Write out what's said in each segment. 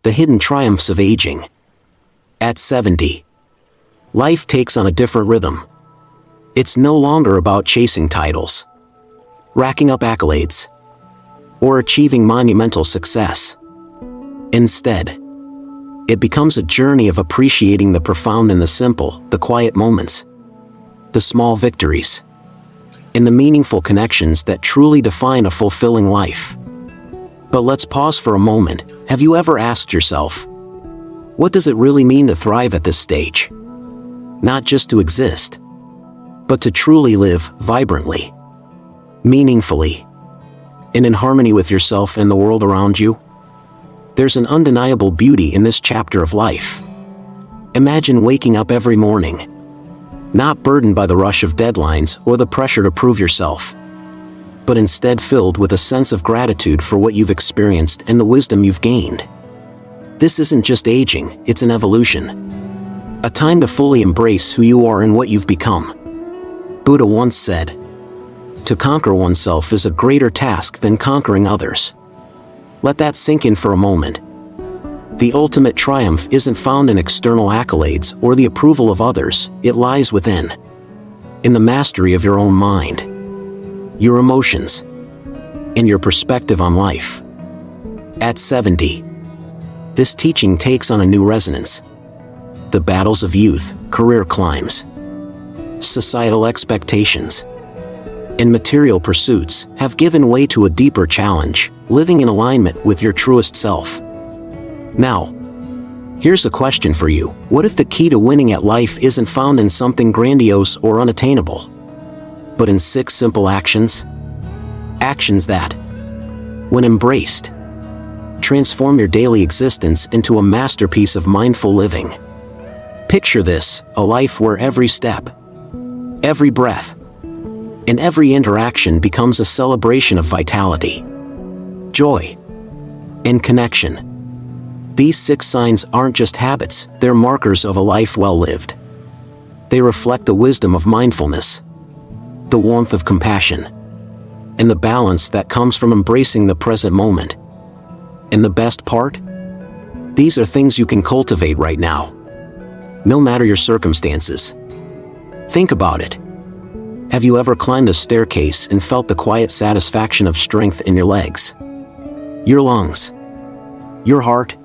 The hidden triumphs of aging. At 70, life takes on a different rhythm. It's no longer about chasing titles, racking up accolades, or achieving monumental success. Instead, it becomes a journey of appreciating the profound and the simple, the quiet moments, the small victories, and the meaningful connections that truly define a fulfilling life. But let's pause for a moment. Have you ever asked yourself, what does it really mean to thrive at this stage? Not just to exist, but to truly live vibrantly, meaningfully, and in harmony with yourself and the world around you? There's an undeniable beauty in this chapter of life. Imagine waking up every morning, not burdened by the rush of deadlines or the pressure to prove yourself, but instead filled with a sense of gratitude for what you've experienced and the wisdom you've gained. This isn't just aging, it's an evolution. A time to fully embrace who you are and what you've become. Buddha once said, "To conquer oneself is a greater task than conquering others." Let that sink in for a moment. The ultimate triumph isn't found in external accolades or the approval of others, it lies within. In the mastery of your own mind, your emotions, and your perspective on life. At 70, this teaching takes on a new resonance. The battles of youth, career climbs, societal expectations, and material pursuits have given way to a deeper challenge, living in alignment with your truest self. Now, here's a question for you. What if the key to winning at life isn't found in something grandiose or unattainable, but in 6 simple actions? Actions that, when embraced, transform your daily existence into a masterpiece of mindful living. Picture this, a life where every step, every breath, and every interaction becomes a celebration of vitality, joy, and connection. These 6 signs aren't just habits, they're markers of a life well lived. They reflect the wisdom of mindfulness, the warmth of compassion, and the balance that comes from embracing the present moment. And the best part? These are things you can cultivate right now, no matter your circumstances. Think about it. Have you ever climbed a staircase and felt the quiet satisfaction of strength in your legs, your lungs, your heart?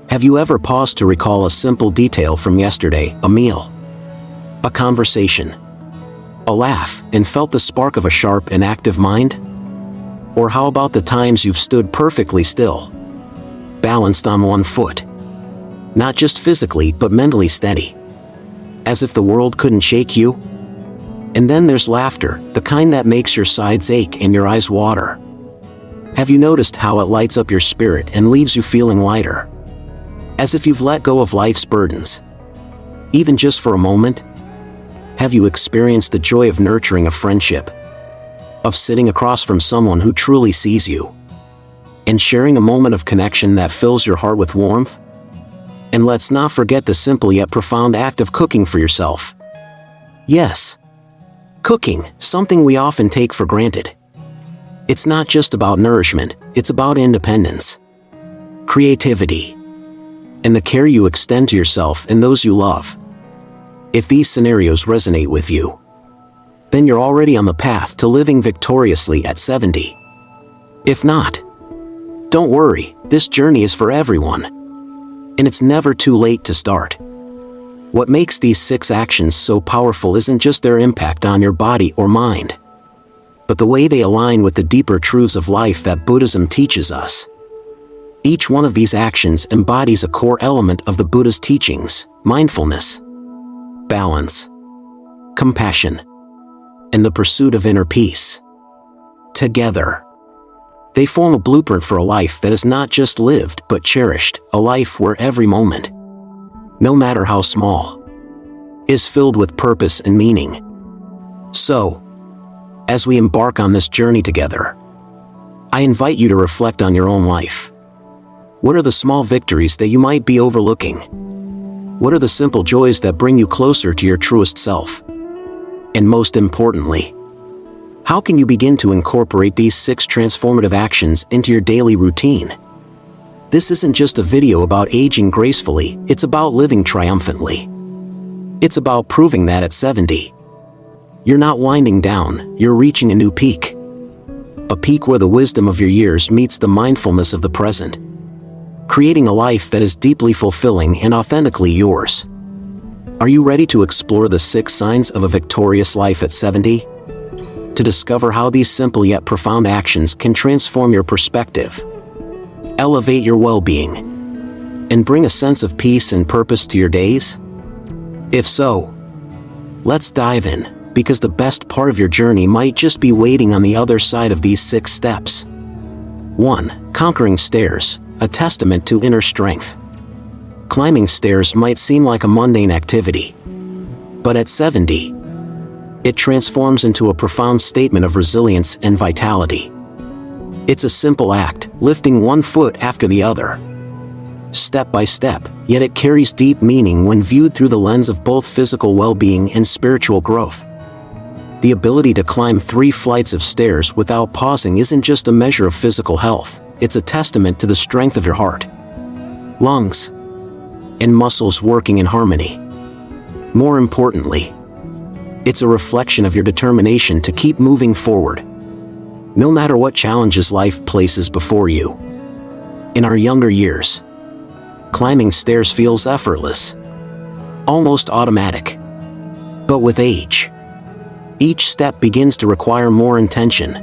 Have you ever paused to recall a simple detail from yesterday, a meal, a conversation, a laugh, and felt the spark of a sharp and active mind? Or how about the times you've stood perfectly still, balanced on one foot, not just physically but mentally steady, as if the world couldn't shake you? And then there's laughter, the kind that makes your sides ache and your eyes water. Have you noticed how it lights up your spirit and leaves you feeling lighter, as if you've let go of life's burdens, even just for a moment? Have you experienced the joy of nurturing a friendship, of sitting across from someone who truly sees you, and sharing a moment of connection that fills your heart with warmth? And let's not forget the simple yet profound act of cooking for yourself. Yes, cooking, something we often take for granted. It's not just about nourishment, it's about independence, creativity, and the care you extend to yourself and those you love. If these scenarios resonate with you, then you're already on the path to living victoriously at 70. If not, don't worry, this journey is for everyone, and it's never too late to start. What makes these 6 actions so powerful isn't just their impact on your body or mind, but the way they align with the deeper truths of life that Buddhism teaches us. Each one of these actions embodies a core element of the Buddha's teachings: mindfulness, balance, compassion, and the pursuit of inner peace. Together, they form a blueprint for a life that is not just lived but cherished, a life where every moment, no matter how small, is filled with purpose and meaning. So, as we embark on this journey together, I invite you to reflect on your own life. What are the small victories that you might be overlooking? What are the simple joys that bring you closer to your truest self? And most importantly, how can you begin to incorporate these 6 transformative actions into your daily routine? This isn't just a video about aging gracefully, it's about living triumphantly. It's about proving that at 70, you're not winding down, you're reaching a new peak. A peak where the wisdom of your years meets the mindfulness of the present, creating a life that is deeply fulfilling and authentically yours. Are you ready to explore the 6 signs of a victorious life at 70? To discover how these simple yet profound actions can transform your perspective, elevate your well-being, and bring a sense of peace and purpose to your days? If so, let's dive in, because the best part of your journey might just be waiting on the other side of these 6 steps. 1. Conquering stairs, a testament to inner strength. Climbing stairs might seem like a mundane activity, but at 70, it transforms into a profound statement of resilience and vitality. It's a simple act, lifting one foot after the other, step by step, yet it carries deep meaning when viewed through the lens of both physical well-being and spiritual growth. The ability to climb 3 flights of stairs without pausing isn't just a measure of physical health, it's a testament to the strength of your heart, lungs, and muscles working in harmony. More importantly, it's a reflection of your determination to keep moving forward, no matter what challenges life places before you. In our younger years, climbing stairs feels effortless, almost automatic. But with age, each step begins to require more intention.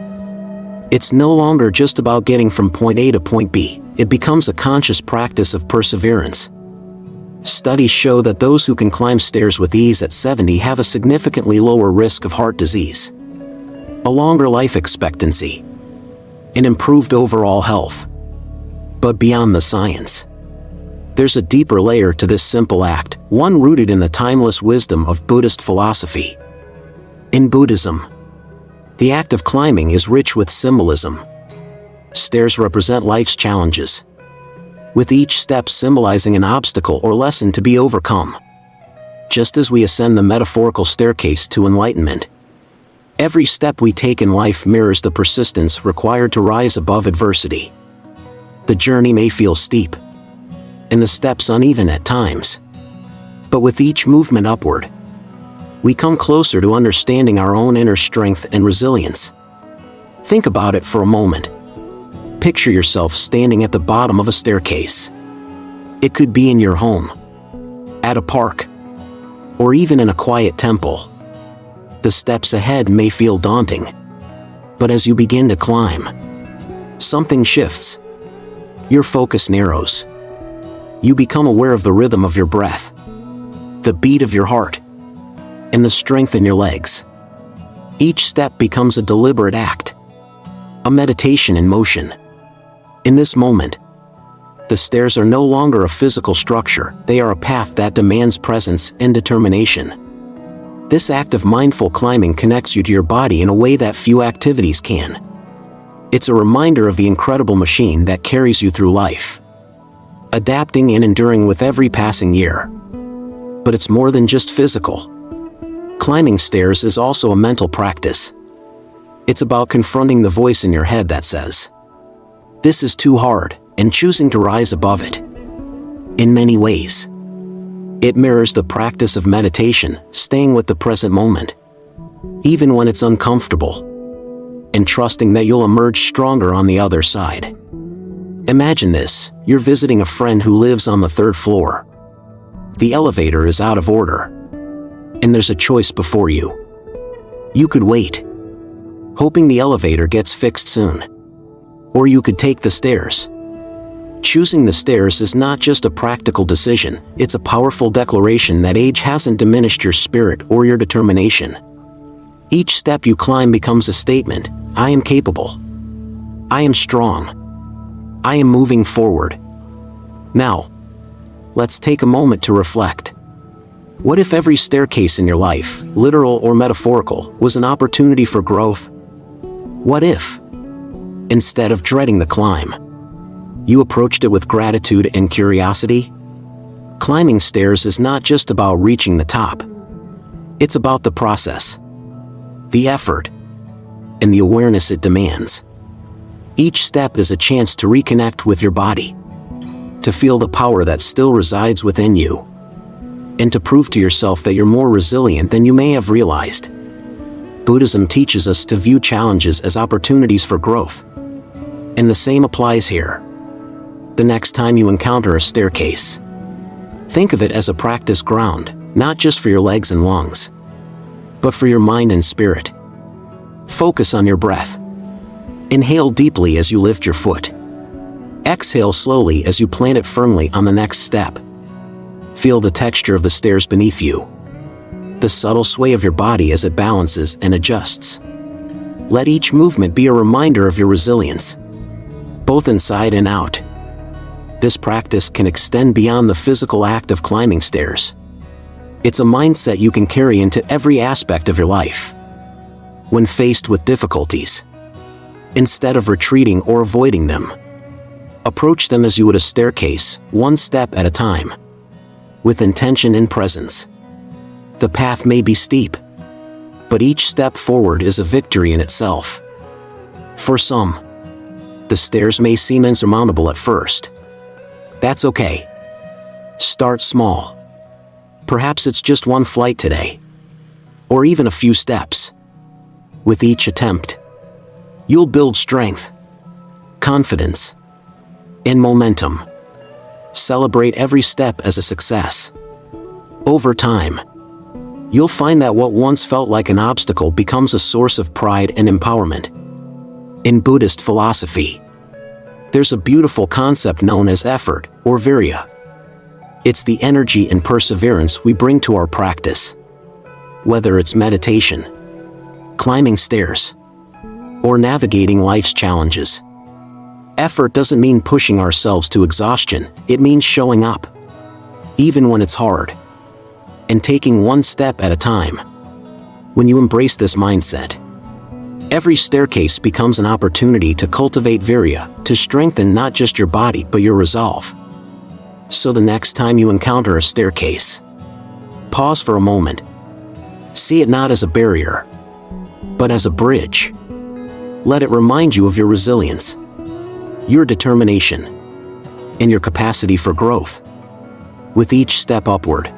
It's no longer just about getting from point A to point B, it becomes a conscious practice of perseverance. Studies show that those who can climb stairs with ease at 70 have a significantly lower risk of heart disease, a longer life expectancy, and improved overall health. But beyond the science, there's a deeper layer to this simple act, one rooted in the timeless wisdom of Buddhist philosophy. In Buddhism, the act of climbing is rich with symbolism. Stairs represent life's challenges, with each step symbolizing an obstacle or lesson to be overcome. Just as we ascend the metaphorical staircase to enlightenment, every step we take in life mirrors the persistence required to rise above adversity. The journey may feel steep, and the steps uneven at times, but with each movement upward, we come closer to understanding our own inner strength and resilience. Think about it for a moment. Picture yourself standing at the bottom of a staircase. It could be in your home, at a park, or even in a quiet temple. The steps ahead may feel daunting, but as you begin to climb, something shifts. Your focus narrows. You become aware of the rhythm of your breath, the beat of your heart, and the strength in your legs. Each step becomes a deliberate act, a meditation in motion. In this moment, the stairs are no longer a physical structure, they are a path that demands presence and determination. This act of mindful climbing connects you to your body in a way that few activities can. It's a reminder of the incredible machine that carries you through life, adapting and enduring with every passing year. But it's more than just physical. Climbing stairs is also a mental practice. It's about confronting the voice in your head that says, "This is too hard," and choosing to rise above it. In many ways, it mirrors the practice of meditation, staying with the present moment, even when it's uncomfortable, and trusting that you'll emerge stronger on the other side. Imagine this: you're visiting a friend who lives on the 3rd floor. The elevator is out of order, and there's a choice before you. You could wait, hoping the elevator gets fixed soon. Or you could take the stairs. Choosing the stairs is not just a practical decision, it's a powerful declaration that age hasn't diminished your spirit or your determination. Each step you climb becomes a statement: I am capable. I am strong. I am moving forward. Now, let's take a moment to reflect. What if every staircase in your life, literal or metaphorical, was an opportunity for growth? What if, instead of dreading the climb, you approached it with gratitude and curiosity? Climbing stairs is not just about reaching the top. It's about the process, the effort, and the awareness it demands. Each step is a chance to reconnect with your body, to feel the power that still resides within you, and to prove to yourself that you're more resilient than you may have realized. Buddhism teaches us to view challenges as opportunities for growth. And the same applies here. The next time you encounter a staircase, think of it as a practice ground, not just for your legs and lungs, but for your mind and spirit. Focus on your breath. Inhale deeply as you lift your foot. Exhale slowly as you plant it firmly on the next step. Feel the texture of the stairs beneath you, the subtle sway of your body as it balances and adjusts. Let each movement be a reminder of your resilience, both inside and out. This practice can extend beyond the physical act of climbing stairs. It's a mindset you can carry into every aspect of your life. When faced with difficulties, instead of retreating or avoiding them, approach them as you would a staircase, one step at a time, with intention and presence. The path may be steep, but each step forward is a victory in itself. For some, the stairs may seem insurmountable at first. That's okay. Start small. Perhaps it's just one flight today, or even a few steps. With each attempt, you'll build strength, confidence, and momentum. Celebrate every step as a success. Over time, you'll find that what once felt like an obstacle becomes a source of pride and empowerment. In Buddhist philosophy, there's a beautiful concept known as effort, or virya. It's the energy and perseverance we bring to our practice. Whether it's meditation, climbing stairs, or navigating life's challenges. Effort doesn't mean pushing ourselves to exhaustion, it means showing up, even when it's hard, and taking one step at a time. When you embrace this mindset, every staircase becomes an opportunity to cultivate virya, to strengthen not just your body but your resolve. So the next time you encounter a staircase, pause for a moment. See it not as a barrier, but as a bridge. Let it remind you of your resilience, your determination, and your capacity for growth. With each step upward,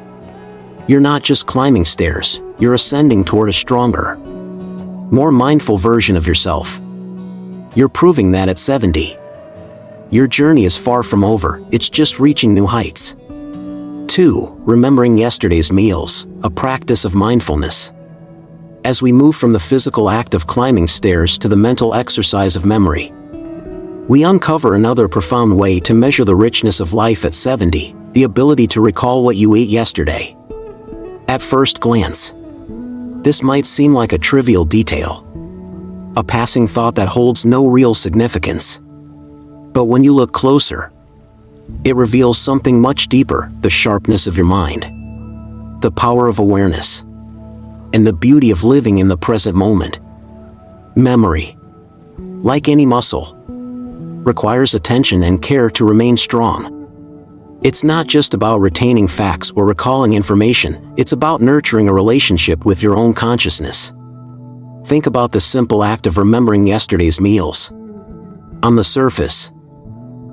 you're not just climbing stairs, you're ascending toward a stronger, more mindful version of yourself. You're proving that at 70, your journey is far from over, it's just reaching new heights. 2. Remembering yesterday's meals, a practice of mindfulness. As we move from the physical act of climbing stairs to the mental exercise of memory, we uncover another profound way to measure the richness of life at 70, the ability to recall what you ate yesterday. At first glance, this might seem like a trivial detail, a passing thought that holds no real significance. But when you look closer, it reveals something much deeper: the sharpness of your mind, the power of awareness, and the beauty of living in the present moment. Memory, like any muscle, requires attention and care to remain strong. It's not just about retaining facts or recalling information, it's about nurturing a relationship with your own consciousness. Think about the simple act of remembering yesterday's meals. On the surface,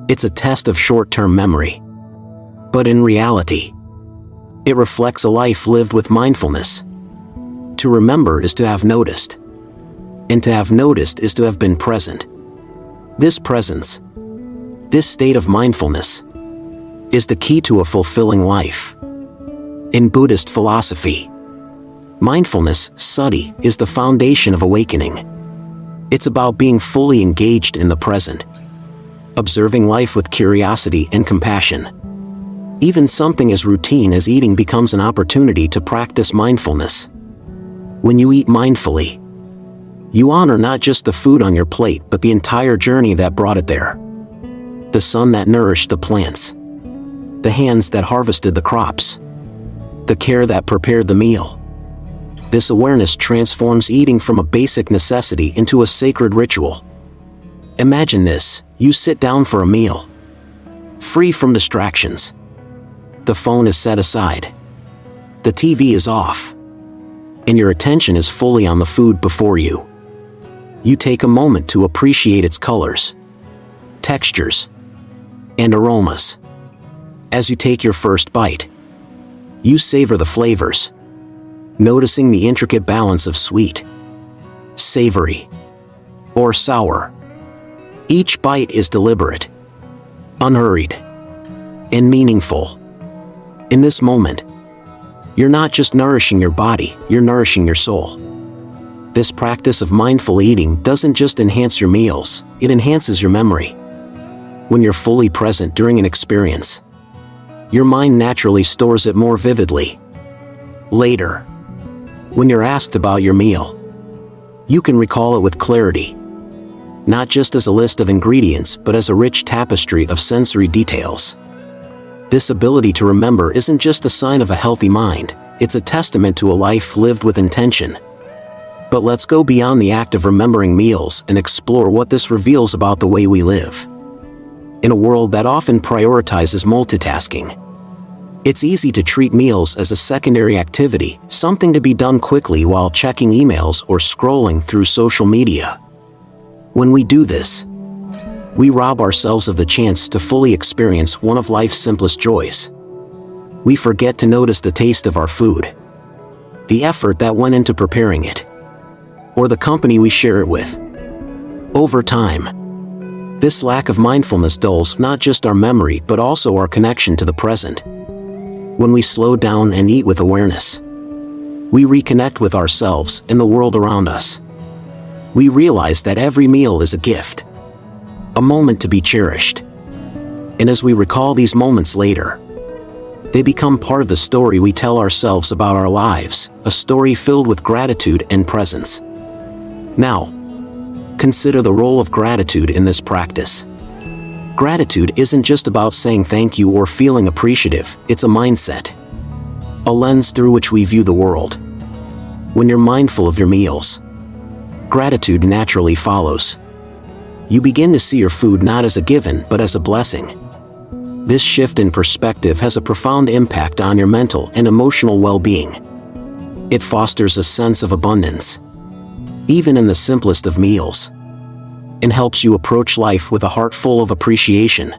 it's a test of short-term memory. But in reality, it reflects a life lived with mindfulness. To remember is to have noticed, and to have noticed is to have been present. This presence, this state of mindfulness, is the key to a fulfilling life. In Buddhist philosophy, mindfulness, sati, is the foundation of awakening. It's about being fully engaged in the present, observing life with curiosity and compassion. Even something as routine as eating becomes an opportunity to practice mindfulness. When you eat mindfully, you honor not just the food on your plate but the entire journey that brought it there. The sun that nourished the plants, the hands that harvested the crops, the care that prepared the meal. This awareness transforms eating from a basic necessity into a sacred ritual. Imagine this: you sit down for a meal, free from distractions. The phone is set aside, the TV is off, and your attention is fully on the food before you. You take a moment to appreciate its colors, textures, and aromas. As you take your first bite, you savor the flavors, noticing the intricate balance of sweet, savory, or sour. Each bite is deliberate, unhurried, and meaningful. In this moment, you're not just nourishing your body, you're nourishing your soul. This practice of mindful eating doesn't just enhance your meals, it enhances your memory. When you're fully present during an experience, your mind naturally stores it more vividly. Later, when you're asked about your meal, you can recall it with clarity, not just as a list of ingredients but as a rich tapestry of sensory details. This ability to remember isn't just a sign of a healthy mind, it's a testament to a life lived with intention. But let's go beyond the act of remembering meals and explore what this reveals about the way we live. In a world that often prioritizes multitasking, it's easy to treat meals as a secondary activity, something to be done quickly while checking emails or scrolling through social media. When we do this, we rob ourselves of the chance to fully experience one of life's simplest joys. We forget to notice the taste of our food, the effort that went into preparing it, or the company we share it with. Over time, this lack of mindfulness dulls not just our memory but also our connection to the present. When we slow down and eat with awareness, we reconnect with ourselves and the world around us. We realize that every meal is a gift, a moment to be cherished. And as we recall these moments later, they become part of the story we tell ourselves about our lives, a story filled with gratitude and presence. Now, consider the role of gratitude in this practice. Gratitude isn't just about saying thank you or feeling appreciative, it's a mindset, a lens through which we view the world. When you're mindful of your meals, gratitude naturally follows. You begin to see your food not as a given but as a blessing. This shift in perspective has a profound impact on your mental and emotional well-being. It fosters a sense of abundance, even in the simplest of meals, and helps you approach life with a heart full of appreciation.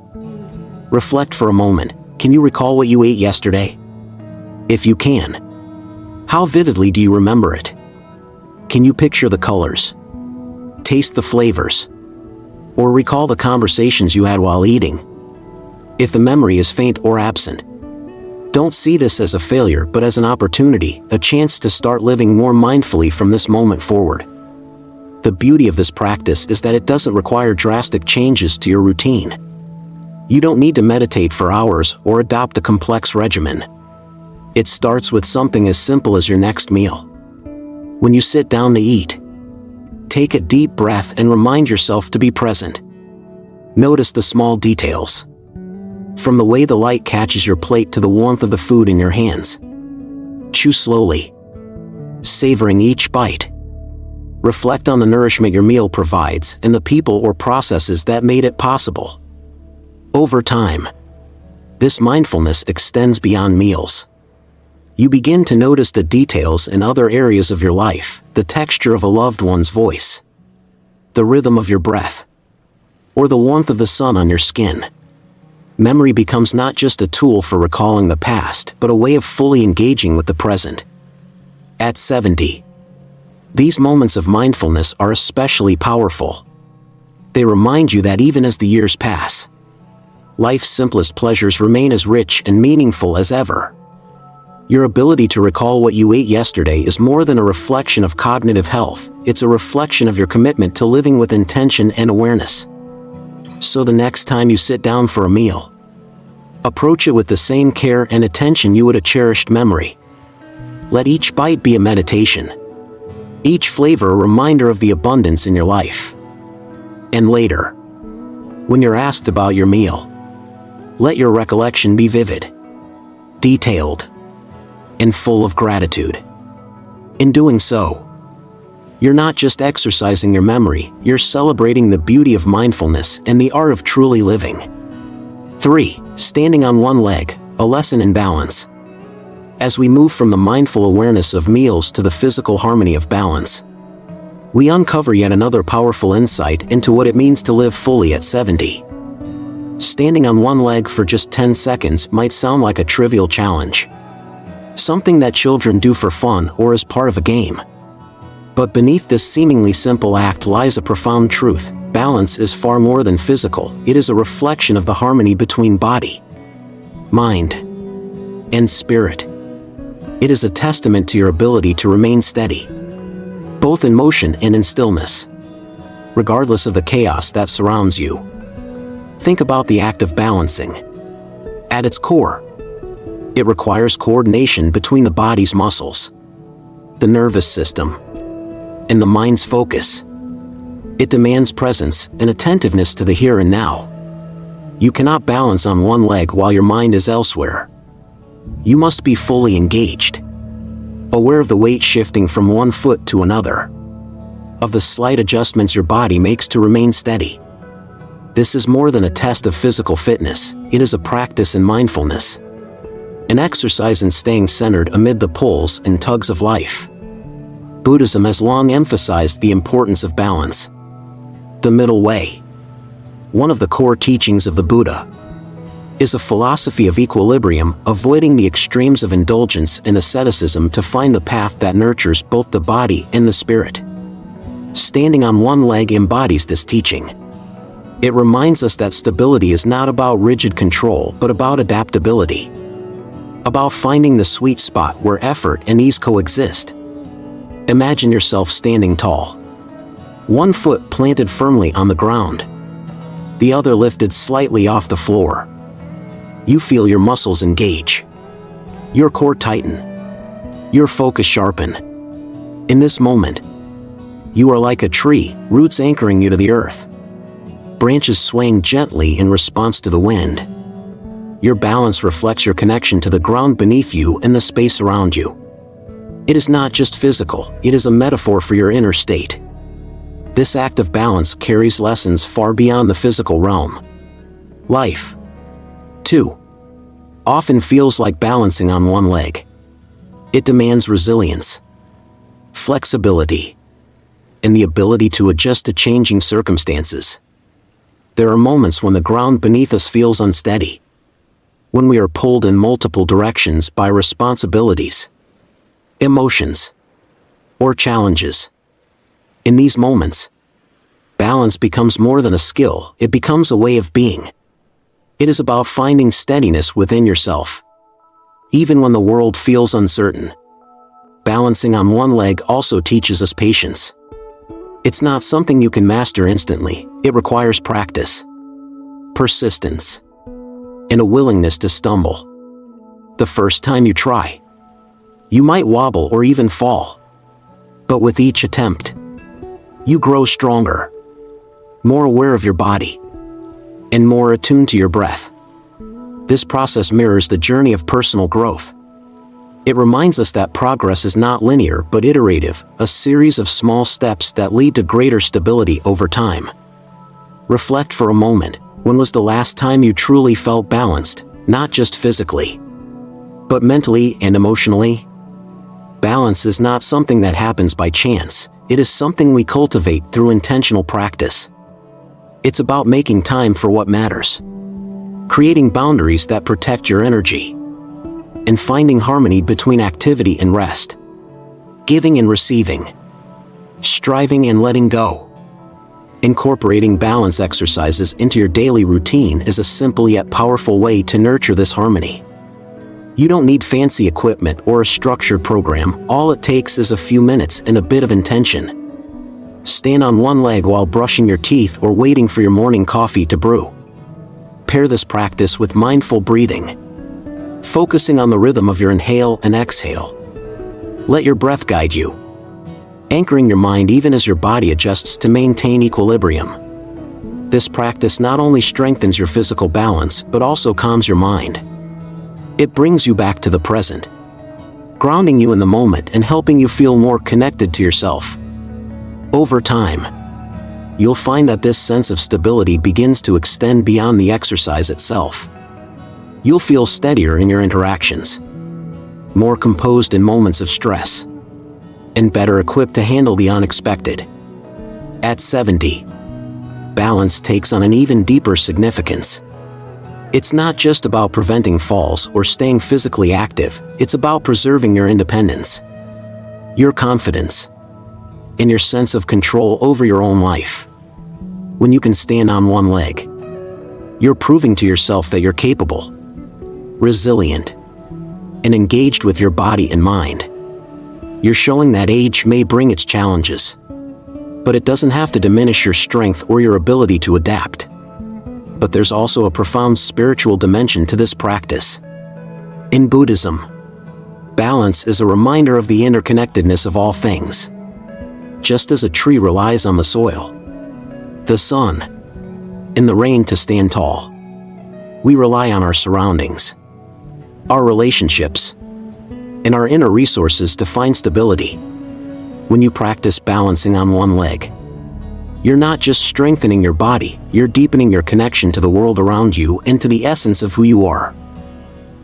Reflect for a moment. Can you recall what you ate yesterday? If you can, how vividly do you remember it? Can you picture the colors, taste the flavors, or recall the conversations you had while eating? If the memory is faint or absent, don't see this as a failure but as an opportunity, a chance to start living more mindfully from this moment forward. The beauty of this practice is that it doesn't require drastic changes to your routine. You don't need to meditate for hours or adopt a complex regimen. It starts with something as simple as your next meal. When you sit down to eat, take a deep breath and remind yourself to be present. Notice the small details, from the way the light catches your plate to the warmth of the food in your hands. Chew slowly, savoring each bite. Reflect on the nourishment your meal provides and the people or processes that made it possible. Over time, this mindfulness extends beyond meals. You begin to notice the details in other areas of your life, the texture of a loved one's voice, the rhythm of your breath, or the warmth of the sun on your skin. Memory becomes not just a tool for recalling the past, but a way of fully engaging with the present. At 70, these moments of mindfulness are especially powerful. They remind you that even as the years pass, life's simplest pleasures remain as rich and meaningful as ever. Your ability to recall what you ate yesterday is more than a reflection of cognitive health, it's a reflection of your commitment to living with intention and awareness. So the next time you sit down for a meal, approach it with the same care and attention you would a cherished memory. Let each bite be a meditation, each flavor a reminder of the abundance in your life. And later, when you're asked about your meal, let your recollection be vivid, detailed, and full of gratitude. In doing so, you're not just exercising your memory, you're celebrating the beauty of mindfulness and the art of truly living. 3. Standing on one leg, a lesson in balance. As we move from the mindful awareness of meals to the physical harmony of balance, we uncover yet another powerful insight into what it means to live fully at 70. Standing on one leg for just 10 seconds might sound like a trivial challenge. Something that children do for fun or as part of a game. But beneath this seemingly simple act lies a profound truth. Balance is far more than physical. It is a reflection of the harmony between body, mind, and spirit. It is a testament to your ability to remain steady, both in motion and in stillness, regardless of the chaos that surrounds you. Think about the act of balancing. At its core, it requires coordination between the body's muscles, the nervous system, and the mind's focus. It demands presence and attentiveness to the here and now. You cannot balance on one leg while your mind is elsewhere. You must be fully engaged, aware of the weight shifting from one foot to another, of the slight adjustments your body makes to remain steady. This is more than a test of physical fitness. It is a practice in mindfulness, an exercise in staying centered amid the pulls and tugs of life. Buddhism has long emphasized the importance of balance. The middle way, one of the core teachings of the Buddha, is a philosophy of equilibrium, avoiding the extremes of indulgence and asceticism to find the path that nurtures both the body and the spirit. Standing on one leg embodies this teaching. It reminds us that stability is not about rigid control but about adaptability, about finding the sweet spot where effort and ease coexist. Imagine yourself standing tall, one foot planted firmly on the ground, the other lifted slightly off the floor. You feel your muscles engage, your core tighten, your focus sharpen. In this moment, you are like a tree, roots anchoring you to the earth, branches swaying gently in response to the wind. Your balance reflects your connection to the ground beneath you and the space around you. It is not just physical, it is a metaphor for your inner state. This act of balance carries lessons far beyond the physical realm. Life, too, often feels like balancing on one leg. It demands resilience, flexibility, and the ability to adjust to changing circumstances. There are moments when the ground beneath us feels unsteady, when we are pulled in multiple directions by responsibilities, emotions, or challenges. In these moments, balance becomes more than a skill, it becomes a way of being. It is about finding steadiness within yourself. Even when the world feels uncertain, balancing on one leg also teaches us patience. It's not something you can master instantly. It requires practice, persistence, and a willingness to stumble. The first time you try, you might wobble or even fall. But with each attempt, you grow stronger, more aware of your body, and more attuned to your breath. This process mirrors the journey of personal growth. It reminds us that progress is not linear but iterative, a series of small steps that lead to greater stability over time. Reflect for a moment. When was the last time you truly felt balanced, not just physically, but mentally and emotionally? Balance is not something that happens by chance. It is something we cultivate through intentional practice. It's about making time for what matters, creating boundaries that protect your energy, and finding harmony between activity and rest, giving and receiving, striving and letting go. Incorporating balance exercises into your daily routine is a simple yet powerful way to nurture this harmony. You don't need fancy equipment or a structured program. All it takes is a few minutes and a bit of intention. Stand on one leg while brushing your teeth or waiting for your morning coffee to brew. Pair this practice with mindful breathing, focusing on the rhythm of your inhale and exhale. Let your breath guide you, anchoring your mind even as your body adjusts to maintain equilibrium. This practice not only strengthens your physical balance but also calms your mind. It brings you back to the present, grounding you in the moment and helping you feel more connected to yourself. Over time, you'll find that this sense of stability begins to extend beyond the exercise itself. You'll feel steadier in your interactions, more composed in moments of stress, and better equipped to handle the unexpected. At 70, balance takes on an even deeper significance. It's not just about preventing falls or staying physically active, it's about preserving your independence, your confidence, and your sense of control over your own life. When you can stand on one leg, you're proving to yourself that you're capable, resilient, and engaged with your body and mind. You're showing that age may bring its challenges, but it doesn't have to diminish your strength or your ability to adapt. But there's also a profound spiritual dimension to this practice. In Buddhism, balance is a reminder of the interconnectedness of all things. Just as a tree relies on the soil, the sun, and the rain to stand tall, we rely on our surroundings, our relationships, and our inner resources to find stability. When you practice balancing on one leg, you're not just strengthening your body, you're deepening your connection to the world around you and to the essence of who you are.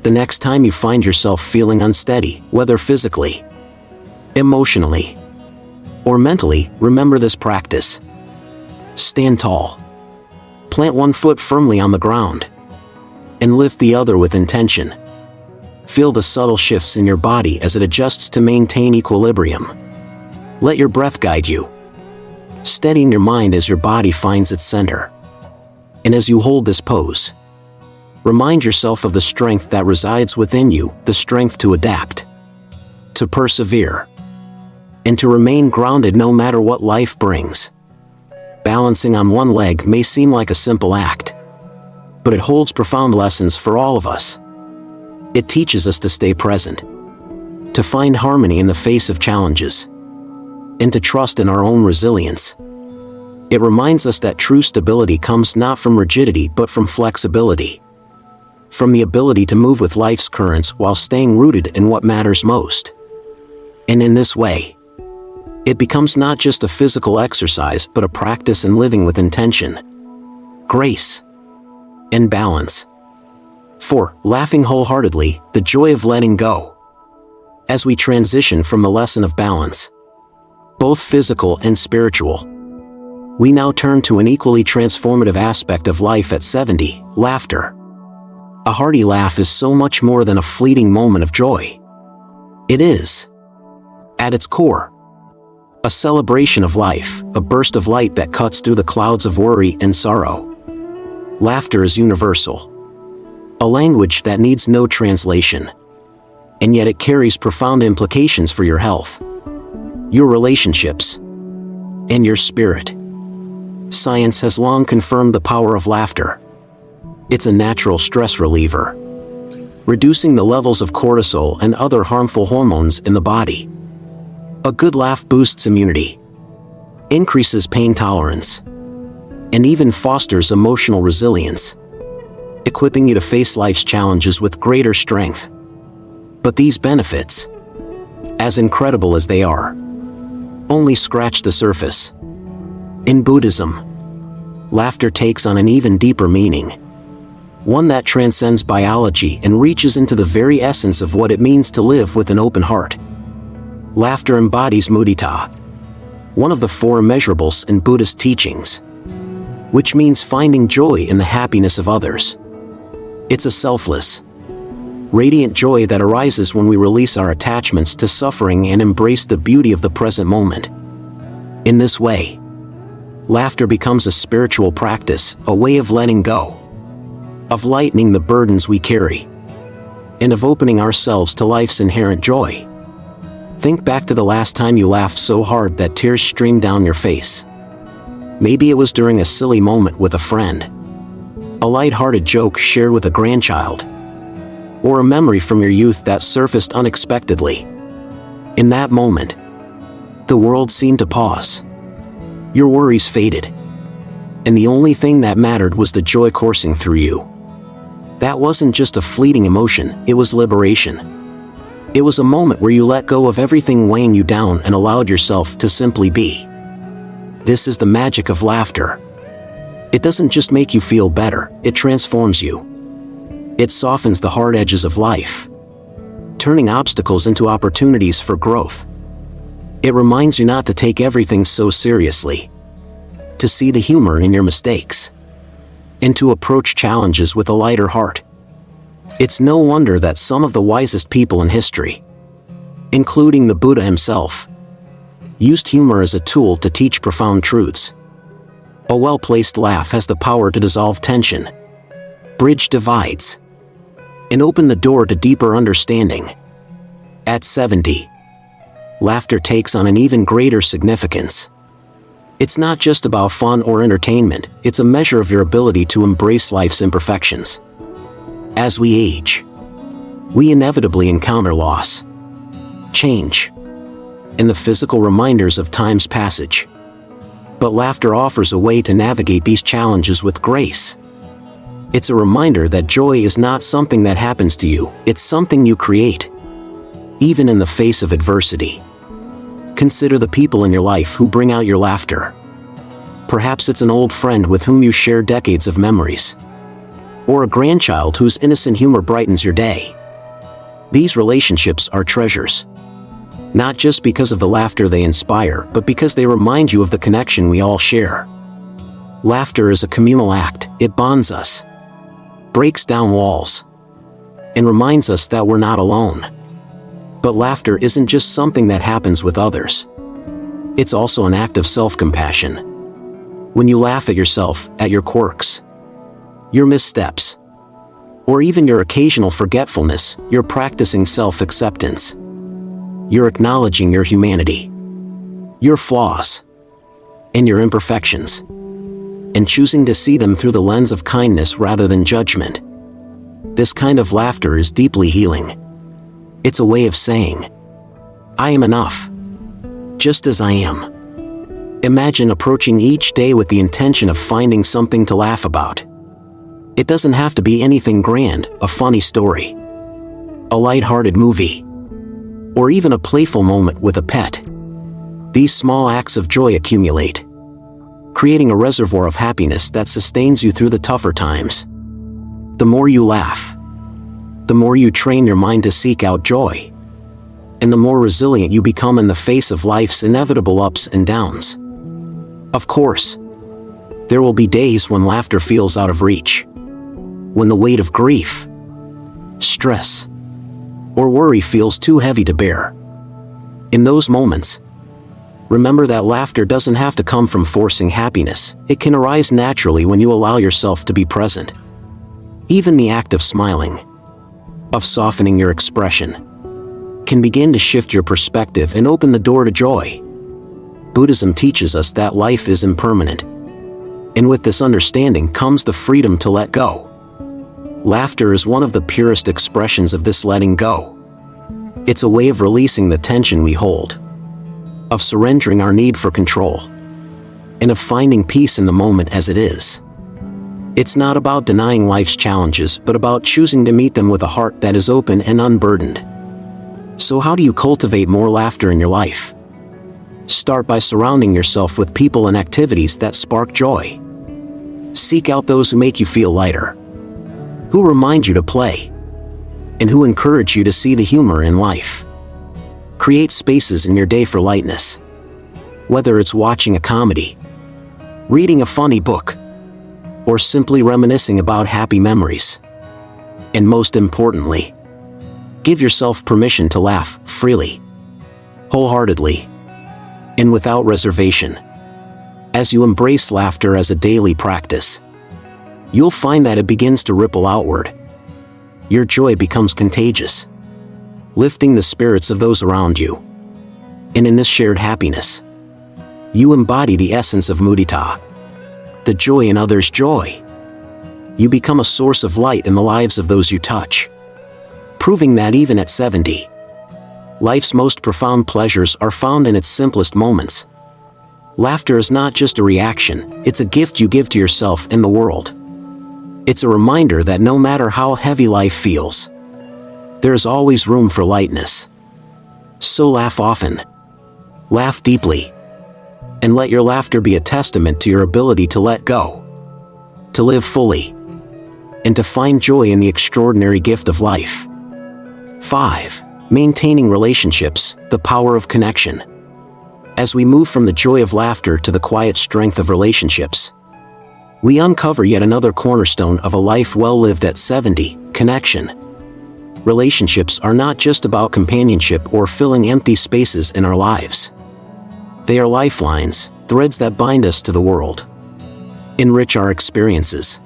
The next time you find yourself feeling unsteady, whether physically, emotionally, or mentally, remember this practice. Stand tall. Plant one foot firmly on the ground, and lift the other with intention. Feel the subtle shifts in your body as it adjusts to maintain equilibrium. Let your breath guide you, steadying your mind as your body finds its center. And as you hold this pose, remind yourself of the strength that resides within you, the strength to adapt, to persevere, and to remain grounded no matter what life brings. Balancing on one leg may seem like a simple act, but it holds profound lessons for all of us. It teaches us to stay present, to find harmony in the face of challenges, and to trust in our own resilience. It reminds us that true stability comes not from rigidity but from flexibility, from the ability to move with life's currents while staying rooted in what matters most. And in this way, it becomes not just a physical exercise but a practice in living with intention, grace, and balance. 4. Laughing wholeheartedly, the joy of letting go. As we transition from the lesson of balance, both physical and spiritual, we now turn to an equally transformative aspect of life at 70, laughter. A hearty laugh is so much more than a fleeting moment of joy. It is, at its core, a celebration of life, a burst of light that cuts through the clouds of worry and sorrow. Laughter is universal, a language that needs no translation, and yet it carries profound implications for your health, your relationships, and your spirit. Science has long confirmed the power of laughter. It's a natural stress reliever, reducing the levels of cortisol and other harmful hormones in the body. A good laugh boosts immunity, increases pain tolerance, and even fosters emotional resilience, equipping you to face life's challenges with greater strength. But these benefits, as incredible as they are, only scratch the surface. In Buddhism, laughter takes on an even deeper meaning, one that transcends biology and reaches into the very essence of what it means to live with an open heart. Laughter embodies mudita, one of the 4 immeasurables in Buddhist teachings, which means finding joy in the happiness of others. It's a selfless, radiant joy that arises when we release our attachments to suffering and embrace the beauty of the present moment. In this way, laughter becomes a spiritual practice, a way of letting go, of lightening the burdens we carry, and of opening ourselves to life's inherent joy. Think back to the last time you laughed so hard that tears streamed down your face. Maybe it was during a silly moment with a friend, a light-hearted joke shared with a grandchild, or a memory from your youth that surfaced unexpectedly. In that moment, the world seemed to pause. Your worries faded, and the only thing that mattered was the joy coursing through you. That wasn't just a fleeting emotion, it was liberation. It was a moment where you let go of everything weighing you down and allowed yourself to simply be. This is the magic of laughter. It doesn't just make you feel better, it transforms you. It softens the hard edges of life, turning obstacles into opportunities for growth. It reminds you not to take everything so seriously, to see the humor in your mistakes, and to approach challenges with a lighter heart. It's no wonder that some of the wisest people in history, including the Buddha himself, used humor as a tool to teach profound truths. A well-placed laugh has the power to dissolve tension, bridge divides, and open the door to deeper understanding. At 70, laughter takes on an even greater significance. It's not just about fun or entertainment, it's a measure of your ability to embrace life's imperfections. As we age, we inevitably encounter loss, change, and the physical reminders of time's passage. But laughter offers a way to navigate these challenges with grace. It's a reminder that joy is not something that happens to you, it's something you create. Even in the face of adversity, consider the people in your life who bring out your laughter. Perhaps it's an old friend with whom you share decades of memories, or a grandchild whose innocent humor brightens your day. These relationships are treasures, not just because of the laughter they inspire, but because they remind you of the connection we all share. Laughter is a communal act. It bonds us, breaks down walls, and reminds us that we're not alone. But laughter isn't just something that happens with others. It's also an act of self-compassion. When you laugh at yourself, at your quirks, your missteps, or even your occasional forgetfulness, you're practicing self-acceptance. You're acknowledging your humanity, your flaws, and your imperfections, and choosing to see them through the lens of kindness rather than judgment. This kind of laughter is deeply healing. It's a way of saying, I am enough, just as I am. Imagine approaching each day with the intention of finding something to laugh about. It doesn't have to be anything grand, a funny story, a light-hearted movie, or even a playful moment with a pet. These small acts of joy accumulate, creating a reservoir of happiness that sustains you through the tougher times. The more you laugh, the more you train your mind to seek out joy, and the more resilient you become in the face of life's inevitable ups and downs. Of course, there will be days when laughter feels out of reach, when the weight of grief, stress, or worry feels too heavy to bear. In those moments, remember that laughter doesn't have to come from forcing happiness. It can arise naturally when you allow yourself to be present. Even the act of smiling, of softening your expression, can begin to shift your perspective and open the door to joy. Buddhism teaches us that life is impermanent, and with this understanding comes the freedom to let go. Laughter is one of the purest expressions of this letting go. It's a way of releasing the tension we hold, of surrendering our need for control, and of finding peace in the moment as it is. It's not about denying life's challenges, but about choosing to meet them with a heart that is open and unburdened. So how do you cultivate more laughter in your life? Start by surrounding yourself with people and activities that spark joy. Seek out those who make you feel lighter, who remind you to play, and who encourage you to see the humor in life. Create spaces in your day for lightness. Whether it's watching a comedy, reading a funny book, or simply reminiscing about happy memories. And most importantly, give yourself permission to laugh freely, wholeheartedly, and without reservation. As you embrace laughter as a daily practice, you'll find that it begins to ripple outward. Your joy becomes contagious, lifting the spirits of those around you. And in this shared happiness, you embody the essence of mudita, the joy in others' joy. You become a source of light in the lives of those you touch, proving that even at 70, life's most profound pleasures are found in its simplest moments. Laughter is not just a reaction, it's a gift you give to yourself and the world. It's a reminder that no matter how heavy life feels, there is always room for lightness. So laugh often, laugh deeply, and let your laughter be a testament to your ability to let go, to live fully, and to find joy in the extraordinary gift of life. 5. Maintaining relationships, the power of connection. As we move from the joy of laughter to the quiet strength of relationships, we uncover yet another cornerstone of a life well lived at 70, connection. Relationships are not just about companionship or filling empty spaces in our lives. They are lifelines, threads that bind us to the world, enrich our experiences,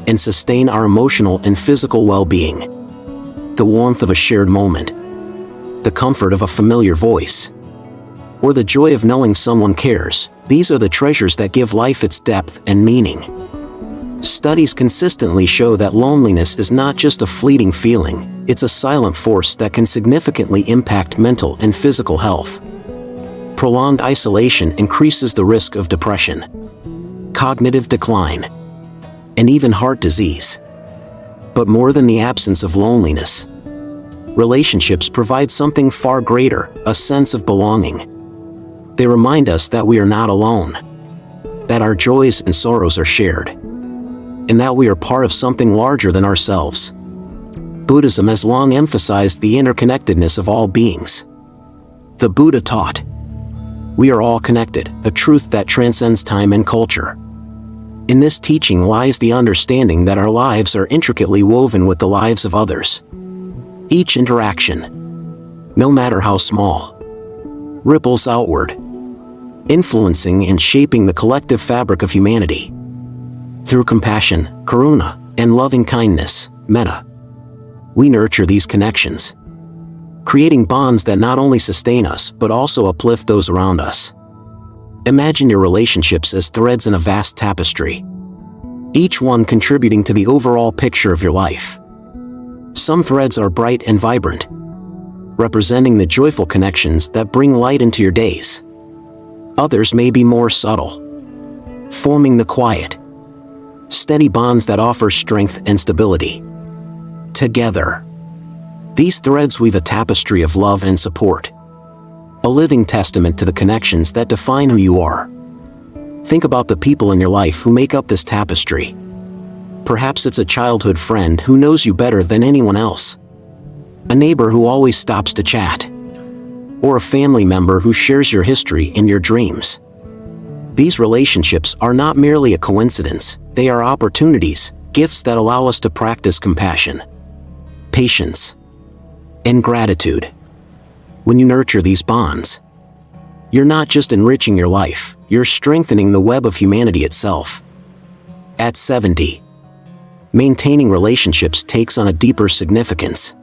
and sustain our emotional and physical well-being. The warmth of a shared moment, the comfort of a familiar voice, or the joy of knowing someone cares, these are the treasures that give life its depth and meaning. Studies consistently show that loneliness is not just a fleeting feeling, it's a silent force that can significantly impact mental and physical health. Prolonged isolation increases the risk of depression, cognitive decline, and even heart disease. But more than the absence of loneliness, relationships provide something far greater, a sense of belonging. They remind us that we are not alone, that our joys and sorrows are shared, and that we are part of something larger than ourselves. Buddhism has long emphasized the interconnectedness of all beings. The Buddha taught, "We are all connected," a truth that transcends time and culture. In this teaching lies the understanding that our lives are intricately woven with the lives of others. Each interaction, no matter how small, ripples outward, influencing and shaping the collective fabric of humanity. Through compassion, karuna, and loving kindness, metta, we nurture these connections, creating bonds that not only sustain us but also uplift those around us. Imagine your relationships as threads in a vast tapestry, each one contributing to the overall picture of your life. Some threads are bright and vibrant, representing the joyful connections that bring light into your days. Others may be more subtle, forming the quiet, steady bonds that offer strength and stability. Together, these threads weave a tapestry of love and support, a living testament to the connections that define who you are. Think about the people in your life who make up this tapestry. Perhaps it's a childhood friend who knows you better than anyone else, a neighbor who always stops to chat, or a family member who shares your history and your dreams. These relationships are not merely a coincidence, they are opportunities, gifts that allow us to practice compassion, patience, and gratitude. When you nurture these bonds, you're not just enriching your life, you're strengthening the web of humanity itself. At 70, maintaining relationships takes on a deeper significance.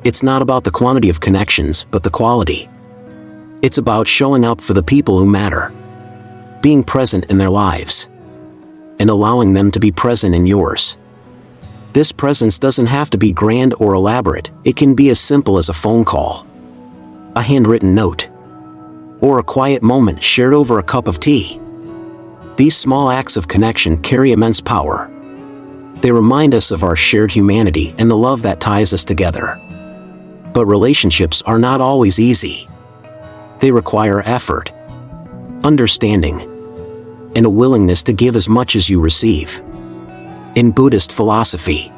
It's not about the quantity of connections, but the quality. It's about showing up for the people who matter, being present in their lives, and allowing them to be present in yours. This presence doesn't have to be grand or elaborate, it can be as simple as a phone call, a handwritten note, or a quiet moment shared over a cup of tea. These small acts of connection carry immense power. They remind us of our shared humanity and the love that ties us together. But relationships are not always easy. They require effort, understanding, and a willingness to give as much as you receive. In Buddhist philosophy,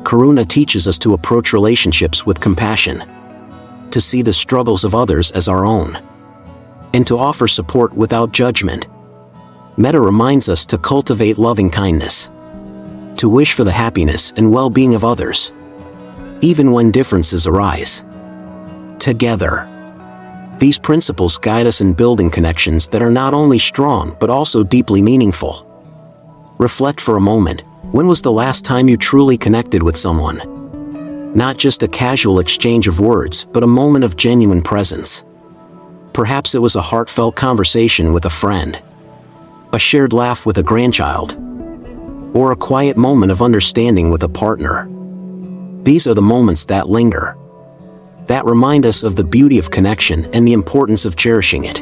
karuna teaches us to approach relationships with compassion, to see the struggles of others as our own, and to offer support without judgment. Metta reminds us to cultivate loving kindness, to wish for the happiness and well-being of others, even when differences arise. Together, these principles guide us in building connections that are not only strong but also deeply meaningful. Reflect for a moment, when was the last time you truly connected with someone? Not just a casual exchange of words, but a moment of genuine presence. Perhaps it was a heartfelt conversation with a friend, a shared laugh with a grandchild, or a quiet moment of understanding with a partner. These are the moments that linger, that remind us of the beauty of connection and the importance of cherishing it.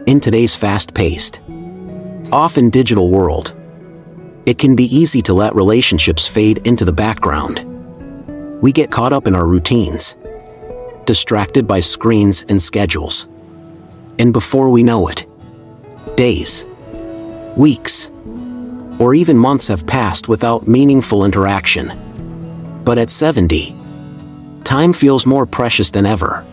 In today's fast-paced, often digital world, it can be easy to let relationships fade into the background. We get caught up in our routines, distracted by screens and schedules. And before we know it, days, weeks, or even months have passed without meaningful interaction. But at 70, time feels more precious than ever.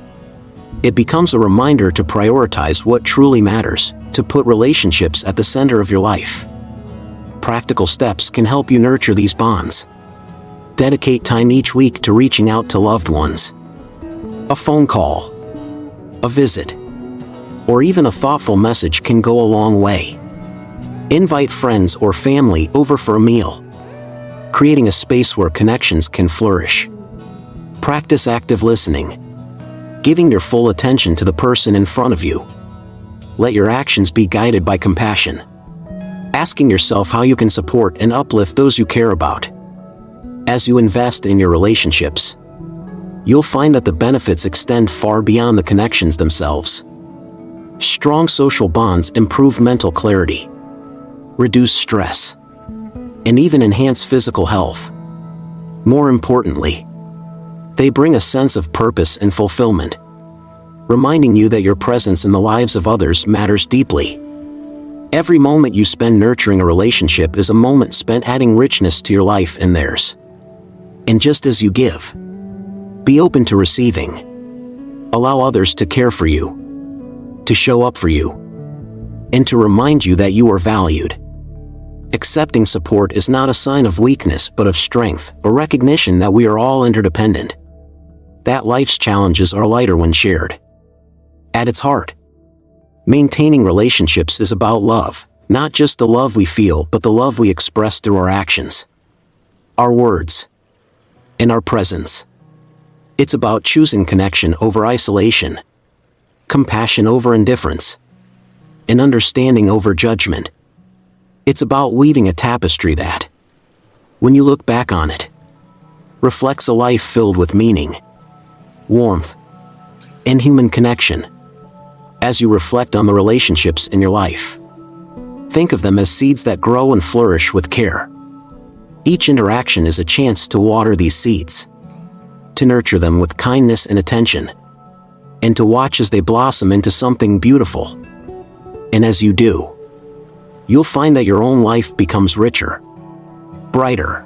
It becomes a reminder to prioritize what truly matters, to put relationships at the center of your life. practical steps can help you nurture these bonds. Dedicate time each week to reaching out to loved ones. A phone call, a visit, or even a thoughtful message can go a long way. Invite friends or family over for a meal, creating a space where connections can flourish. Practice active listening, giving your full attention to the person in front of you. Let your actions be guided by compassion, asking yourself how you can support and uplift those you care about. As you invest in your relationships, you'll find that the benefits extend far beyond the connections themselves. Strong social bonds improve mental clarity, reduce stress, and even enhance physical health. More importantly, they bring a sense of purpose and fulfillment, reminding you that your presence in the lives of others matters deeply. Every moment you spend nurturing a relationship is a moment spent adding richness to your life and theirs. And just as you give, be open to receiving. Allow others to care for you, to show up for you, and to remind you that you are valued. Accepting support is not a sign of weakness but of strength, a recognition that we are all interdependent, that life's challenges are lighter when shared. At its heart, maintaining relationships is about love, not just the love we feel but the love we express through our actions, our words, and our presence. It's about choosing connection over isolation, compassion over indifference, and understanding over judgment. It's about weaving a tapestry that, when you look back on it, reflects a life filled with meaning, warmth, and human connection. As you reflect on the relationships in your life, think of them as seeds that grow and flourish with care. Each interaction is a chance to water these seeds, to nurture them with kindness and attention, and to watch as they blossom into something beautiful. And as you do, you'll find that your own life becomes richer, brighter,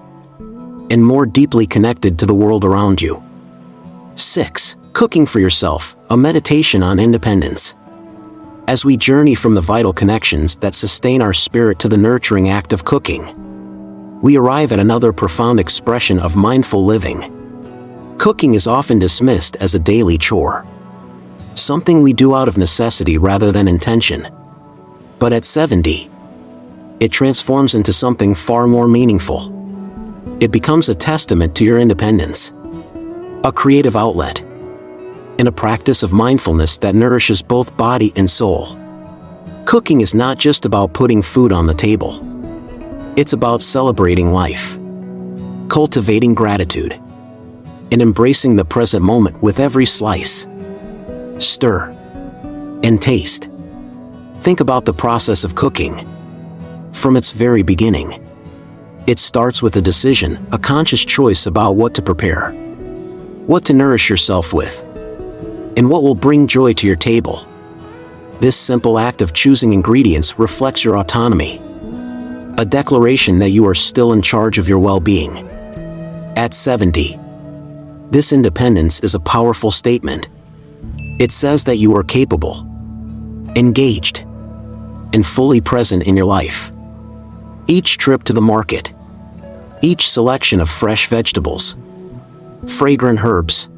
and more deeply connected to the world around you. 6. Cooking for yourself, a meditation on independence. As we journey from the vital connections that sustain our spirit to the nurturing act of cooking, we arrive at another profound expression of mindful living. Cooking is often dismissed as a daily chore, something we do out of necessity rather than intention. But at 70, it transforms into something far more meaningful. It becomes a testament to your independence, a creative outlet, and a practice of mindfulness that nourishes both body and soul. Cooking is not just about putting food on the table. It's about celebrating life, cultivating gratitude, and embracing the present moment with every slice, stir, and taste. Think about the process of cooking. From its very beginning, it starts with a decision, a conscious choice about what to prepare, what to nourish yourself with, and what will bring joy to your table. This simple act of choosing ingredients reflects your autonomy, a declaration that you are still in charge of your well-being. At 70, this independence is a powerful statement. It says that you are capable, engaged, and fully present in your life. Each trip to the market, each selection of fresh vegetables, fragrant herbs,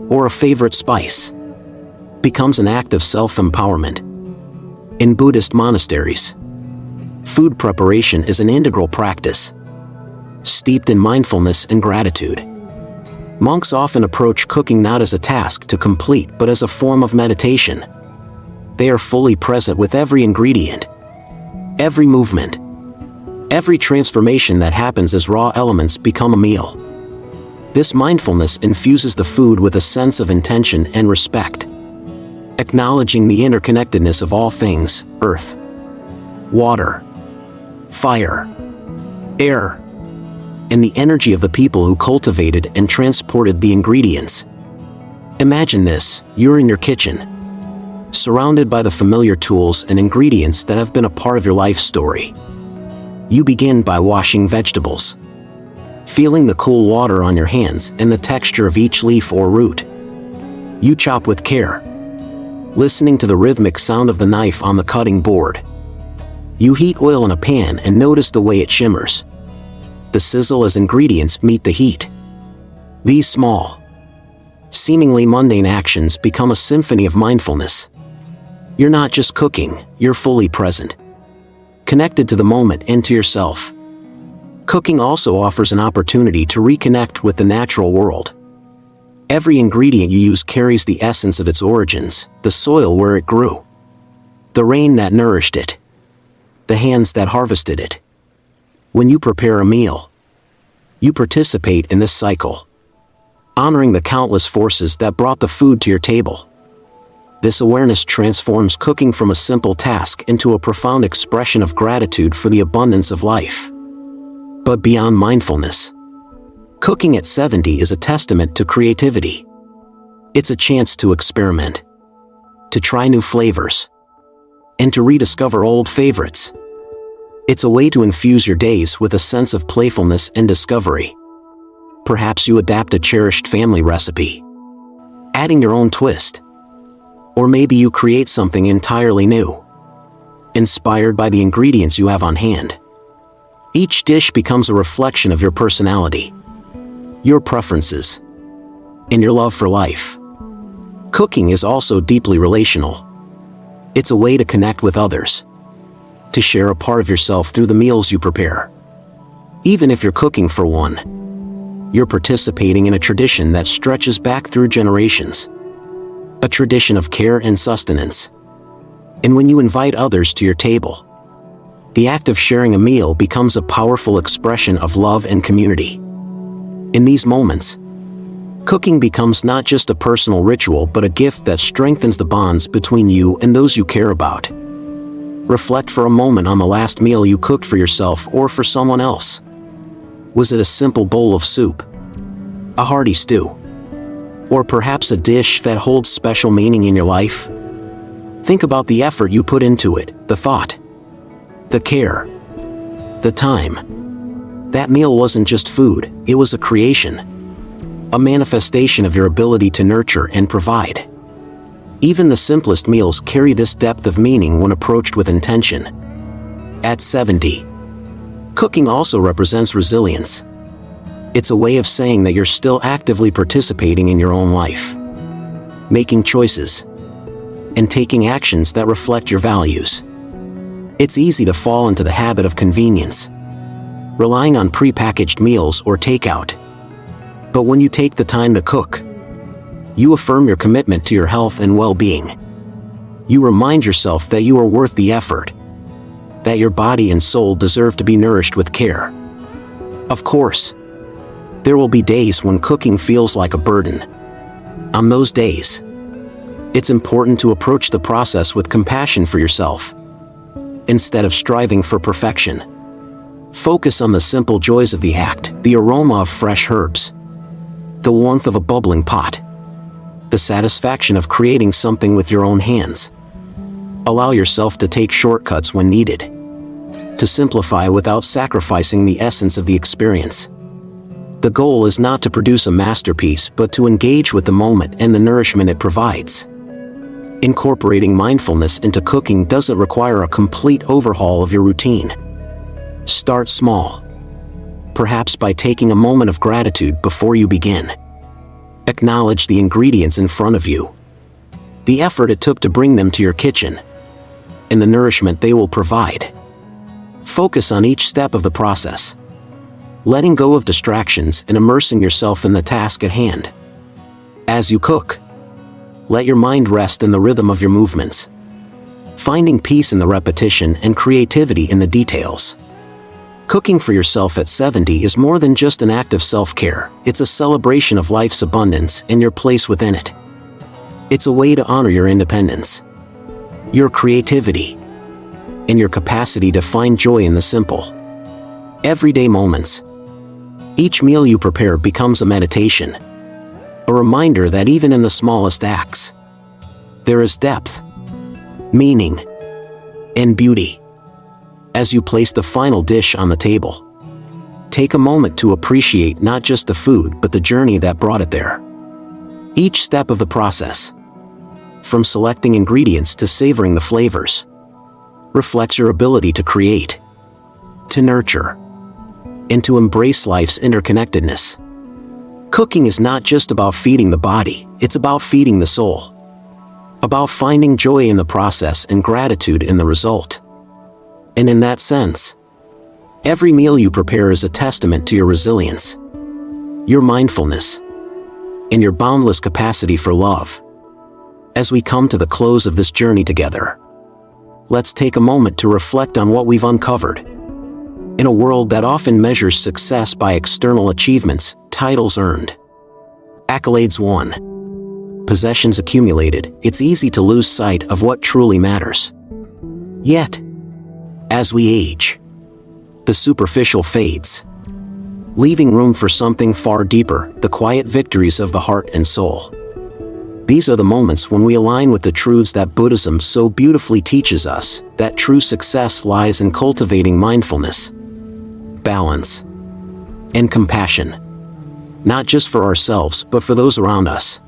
or a favorite spice, becomes an act of self-empowerment. In Buddhist monasteries, food preparation is an integral practice, steeped in mindfulness and gratitude. Monks often approach cooking not as a task to complete but as a form of meditation. They are fully present with every ingredient, every movement, every transformation that happens as raw elements become a meal. This mindfulness infuses the food with a sense of intention and respect, acknowledging the interconnectedness of all things: earth, water, fire, air, and the energy of the people who cultivated and transported the ingredients. Imagine this: you're in your kitchen, surrounded by the familiar tools and ingredients that have been a part of your life story. You begin by washing vegetables, feeling the cool water on your hands and the texture of each leaf or root. You chop with care, listening to the rhythmic sound of the knife on the cutting board. You heat oil in a pan and notice the way it shimmers. The sizzle as ingredients meet the heat. These small, seemingly mundane actions become a symphony of mindfulness. You're not just cooking, you're fully present, connected to the moment and to yourself. Cooking also offers an opportunity to reconnect with the natural world. Every ingredient you use carries the essence of its origins, the soil where it grew, the rain that nourished it, the hands that harvested it. When you prepare a meal, you participate in this cycle, honoring the countless forces that brought the food to your table. This awareness transforms cooking from a simple task into a profound expression of gratitude for the abundance of life. But beyond mindfulness, cooking at 70 is a testament to creativity. It's a chance to experiment, to try new flavors, and to rediscover old favorites. It's a way to infuse your days with a sense of playfulness and discovery. Perhaps you adapt a cherished family recipe, adding your own twist. Or maybe you create something entirely new, inspired by the ingredients you have on hand. Each dish becomes a reflection of your personality, your preferences, and your love for life. Cooking is also deeply relational. It's a way to connect with others, to share a part of yourself through the meals you prepare. Even if you're cooking for one, you're participating in a tradition that stretches back through generations, a tradition of care and sustenance. And when you invite others to your table, the act of sharing a meal becomes a powerful expression of love and community. In these moments, cooking becomes not just a personal ritual but a gift that strengthens the bonds between you and those you care about. Reflect for a moment on the last meal you cooked for yourself or for someone else. Was it a simple bowl of soup, a hearty stew, or perhaps a dish that holds special meaning in your life? Think about the effort you put into it, the thought, the care, the time. That meal wasn't just food, it was a creation, a manifestation of your ability to nurture and provide. Even the simplest meals carry this depth of meaning when approached with intention. At 70, cooking also represents resilience. It's a way of saying that you're still actively participating in your own life, making choices, and taking actions that reflect your values. It's easy to fall into the habit of convenience, relying on prepackaged meals or takeout. But when you take the time to cook, you affirm your commitment to your health and well-being. You remind yourself that you are worth the effort, that your body and soul deserve to be nourished with care. Of course, there will be days when cooking feels like a burden. On those days, it's important to approach the process with compassion for yourself. Instead of striving for perfection, focus on the simple joys of the act, the aroma of fresh herbs, the warmth of a bubbling pot, the satisfaction of creating something with your own hands. Allow yourself to take shortcuts when needed, to simplify without sacrificing the essence of the experience. The goal is not to produce a masterpiece but to engage with the moment and the nourishment it provides. Incorporating mindfulness into cooking doesn't require a complete overhaul of your routine. Start small, perhaps by taking a moment of gratitude before you begin. Acknowledge the ingredients in front of you, the effort it took to bring them to your kitchen, and the nourishment they will provide. Focus on each step of the process, letting go of distractions and immersing yourself in the task at hand. As you cook, let your mind rest in the rhythm of your movements, finding peace in the repetition and creativity in the details. Cooking for yourself at 70 is more than just an act of self-care. It's a celebration of life's abundance and your place within it. It's a way to honor your independence, your creativity, and your capacity to find joy in the simple, everyday moments. Each meal you prepare becomes a meditation, a reminder that even in the smallest acts, there is depth, meaning, and beauty. As you place the final dish on the table, take a moment to appreciate not just the food but the journey that brought it there. Each step of the process, from selecting ingredients to savoring the flavors, reflects your ability to create, to nurture, and to embrace life's interconnectedness. Cooking is not just about feeding the body, it's about feeding the soul. About finding joy in the process and gratitude in the result. And in that sense, every meal you prepare is a testament to your resilience, your mindfulness, and your boundless capacity for love. As we come to the close of this journey together, let's take a moment to reflect on what we've uncovered. In a world that often measures success by external achievements, titles earned, accolades won, possessions accumulated, it's easy to lose sight of what truly matters. Yet, as we age, the superficial fades, leaving room for something far deeper, the quiet victories of the heart and soul. These are the moments when we align with the truths that Buddhism so beautifully teaches us, that true success lies in cultivating mindfulness, balance, and compassion, not just for ourselves but for those around us.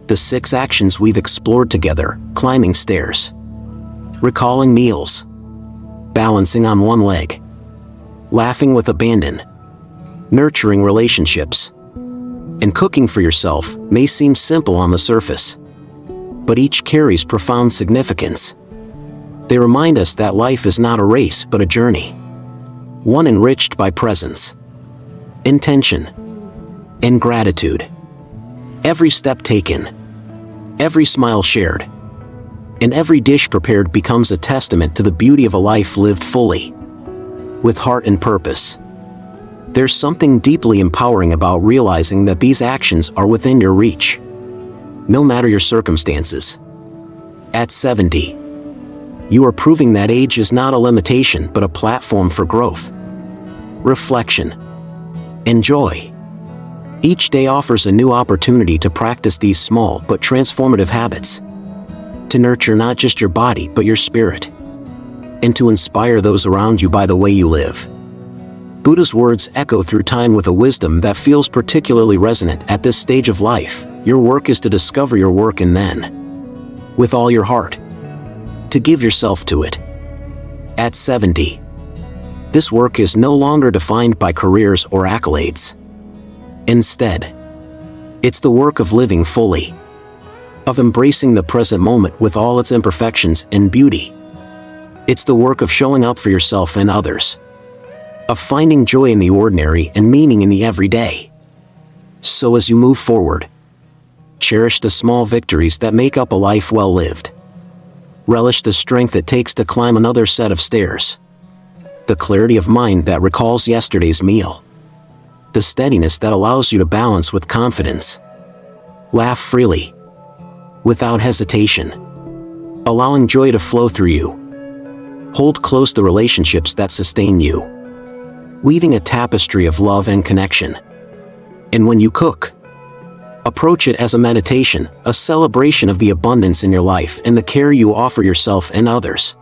The 6 actions we've explored together: climbing stairs, recalling meals, balancing on one leg, laughing with abandon, nurturing relationships, and cooking for yourself, may seem simple on the surface, but each carries profound significance. They remind us that life is not a race but a journey, one enriched by presence, intention, and gratitude. Every step taken, every smile shared, and every dish prepared becomes a testament to the beauty of a life lived fully, with heart and purpose. There's something deeply empowering about realizing that these actions are within your reach, no matter your circumstances. At 70, you are proving that age is not a limitation but a platform for growth, reflection, and joy. Each day offers a new opportunity to practice these small but transformative habits, to nurture not just your body but your spirit, and to inspire those around you by the way you live. Buddha's words echo through time with a wisdom that feels particularly resonant at this stage of life. Your work is to discover your work and then, with all your heart, to give yourself to it. At 70, this work is no longer defined by careers or accolades. Instead, it's the work of living fully, of embracing the present moment with all its imperfections and beauty. It's the work of showing up for yourself and others, of finding joy in the ordinary and meaning in the everyday. So as you move forward, cherish the small victories that make up a life well lived. Relish the strength it takes to climb another set of stairs, the clarity of mind that recalls yesterday's meal, the steadiness that allows you to balance with confidence. Laugh freely, without hesitation, allowing joy to flow through you. Hold close the relationships that sustain you, weaving a tapestry of love and connection. And when you cook, approach it as a meditation, a celebration of the abundance in your life and the care you offer yourself and others.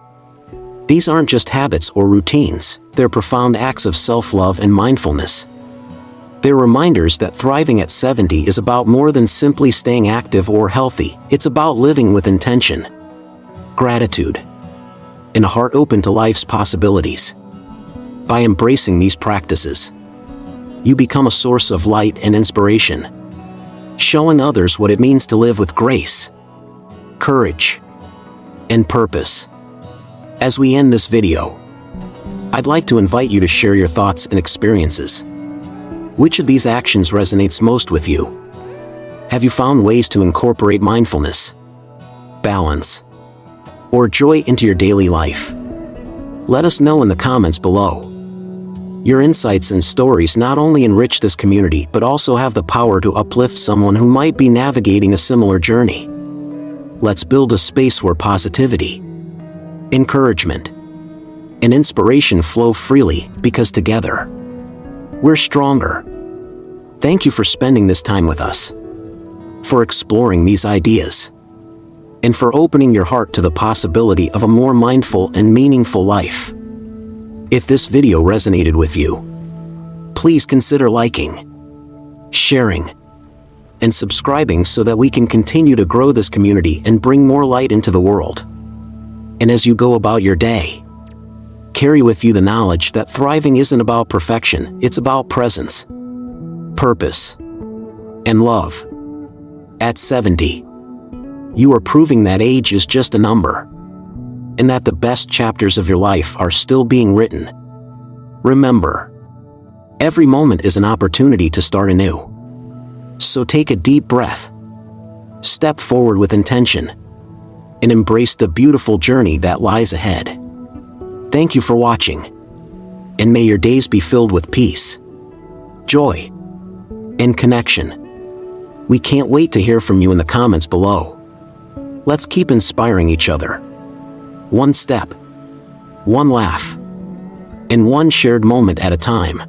These aren't just habits or routines, they're profound acts of self-love and mindfulness. They're reminders that thriving at 70 is about more than simply staying active or healthy. It's about living with intention, gratitude, and a heart open to life's possibilities. By embracing these practices, you become a source of light and inspiration, showing others what it means to live with grace, courage, and purpose. As we end this video, I'd like to invite you to share your thoughts and experiences. Which of these actions resonates most with you? Have you found ways to incorporate mindfulness, balance, or joy into your daily life? Let us know in the comments below. Your insights and stories not only enrich this community but also have the power to uplift someone who might be navigating a similar journey. Let's build a space where positivity, encouragement, and inspiration flow freely, because together, we're stronger. Thank you for spending this time with us, for exploring these ideas, and for opening your heart to the possibility of a more mindful and meaningful life. If this video resonated with you, please consider liking, sharing, and subscribing so that we can continue to grow this community and bring more light into the world. And as you go about your day, carry with you the knowledge that thriving isn't about perfection, it's about presence, purpose, and love. At 70, you are proving that age is just a number, and that the best chapters of your life are still being written. Remember, every moment is an opportunity to start anew. So take a deep breath, step forward with intention, and embrace the beautiful journey that lies ahead. Thank you for watching, and may your days be filled with peace, joy, and connection. We can't wait to hear from you in the comments below. Let's keep inspiring each other. One step, one laugh, and one shared moment at a time.